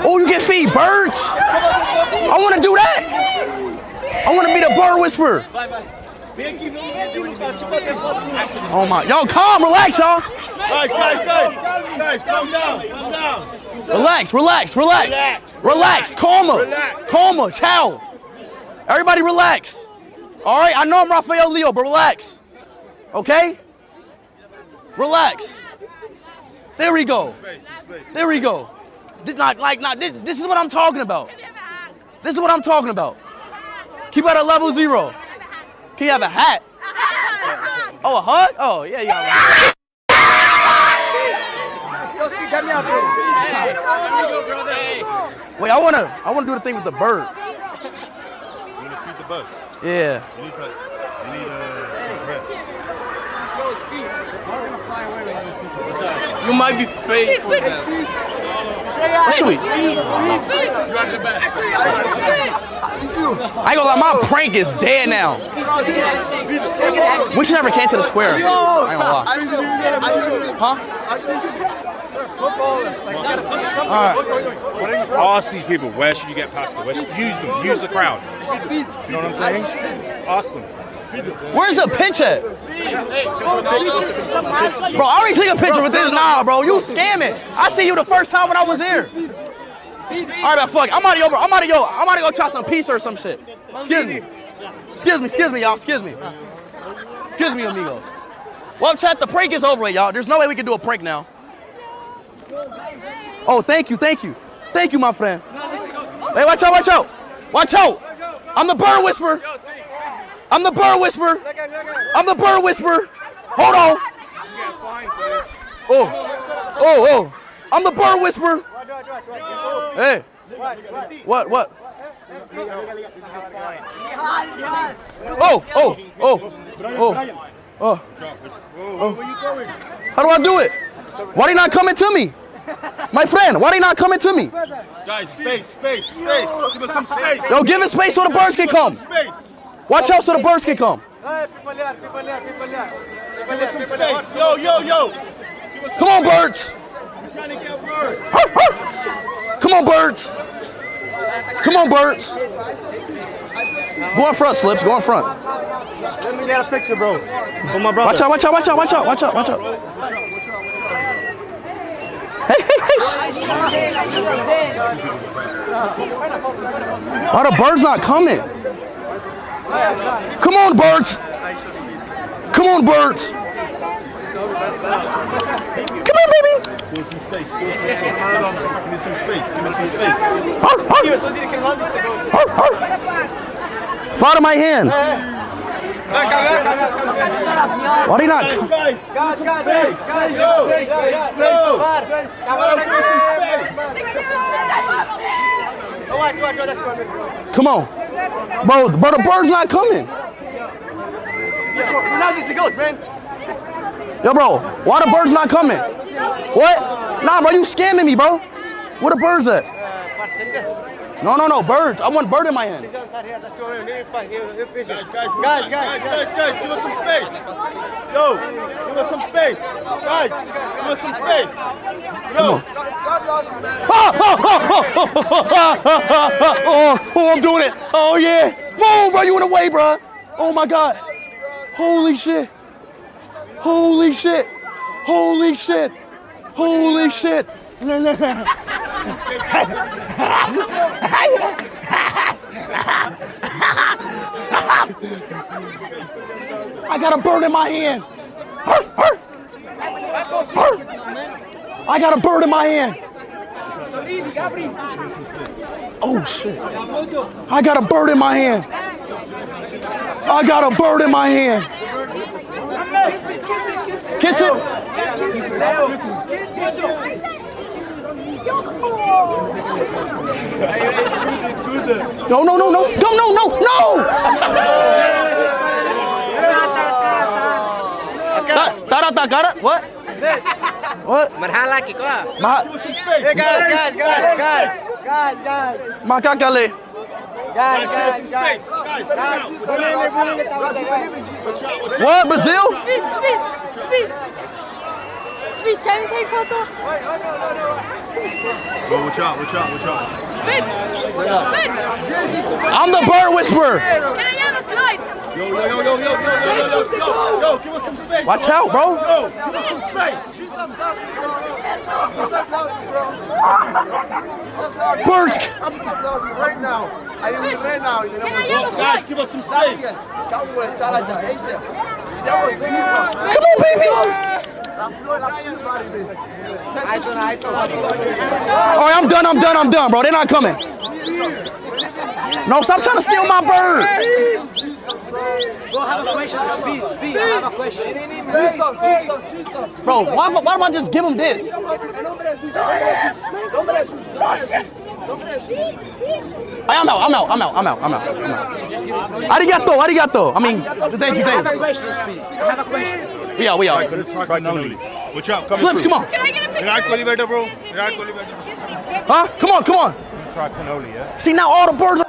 Oh, you get feed birds? I want to do that. I want to be the bird whisperer. Oh my, y'all calm, relax, y'all. Guys, calm down. Relax, calmer, chill. Everybody relax. All right, I know I'm Rafael Leo, but relax. Okay? Relax. There we go. This is what I'm talking about. Keep it at level 0. Can you have a hat? Oh, a hug? Oh, yeah, you got one. Wait, I wanna do the thing with the bird. You wanna feed the bugs? Yeah. You need some You might be paid for that. What should we? I ain't gonna lie, my prank is dead now. We should never came to the square. I ain't gonna lie. Huh? All right. Ask these people, where should you get pasta? Use them. Use the crowd. You know what I'm saying? Ask them. Where's the picture? Bro, I already took a picture with this. Nah, bro, you scamming. I see you the first time when I was here. All right, man, fuck it. I'm out of go try some pizza or some shit. Excuse me, y'all. Excuse me, amigos. Well, chat, the prank is over with, y'all. There's no way we can do a prank now. Oh, thank you, my friend. Hey, watch out. I'm the bird whisperer. Hold on. Oh. I'm the bird whisperer. Hey. What? Oh. How do I do it? Why they not coming to me? My friend, why they not coming to me? Guys, space. Give us some space. Yo, give it space so the birds can come. Watch out so the birds can come. Give us some space. Yo. Come on, birds. We're trying to get birds. Come on, birds. Go in front, Slips. Go in front. Let me get a picture, bro. For my brother. Watch out. Hey. Why the birds not coming? Come on, birds. Come on, baby. Give me some space. Fly to my hand. Why they not? Guys, space. Yo, give us some space. Come on. Bro, the bird's not coming. We're not just the goat, man. Yo, bro, why the bird's not coming? What? Nah, bro, you scamming me, bro. Where the birds at? No, birds. I want bird in my hand. Guys, give us some space. Yo, give us some space. Guys, give us some space. Yo. Oh, I'm doing it. Oh, yeah. Move, bro, you in the way, bro. Oh, my God. Holy shit. I got a bird in my hand. I got a bird in my hand. Oh, shit. I got a bird in my hand. Kiss it. No. Got it? What? Marhala ki ko. Give us some space. Hey, guys. Makakale. Guys, give us some space. Guys, What, Brazil? Speed. Speed, can we take photo? Bro, watch out. Speed! Speed! I'm the bird whisperer. Can I have a slide? Yo, give us some space. Watch out, bro. Yo, give us some space. Birds. Right now. Can I have a Guys, slide? give us some space. Come on, baby. All right, I'm done, bro. They're not coming. No, stop trying to steal my bird. Bro, I have a question. Speed, I have a question. Bro, why don't I just give him this? I'm out. Arigato. I mean, thank you. I have a question, Speed. I have a question. We out. Try cannoli. Watch out. Come Slips, come on. Can I get a picture? Virat Kohli better, bro. Virat Kohli better. Huh? Come on. Try cannoli, yeah? See, now all the birds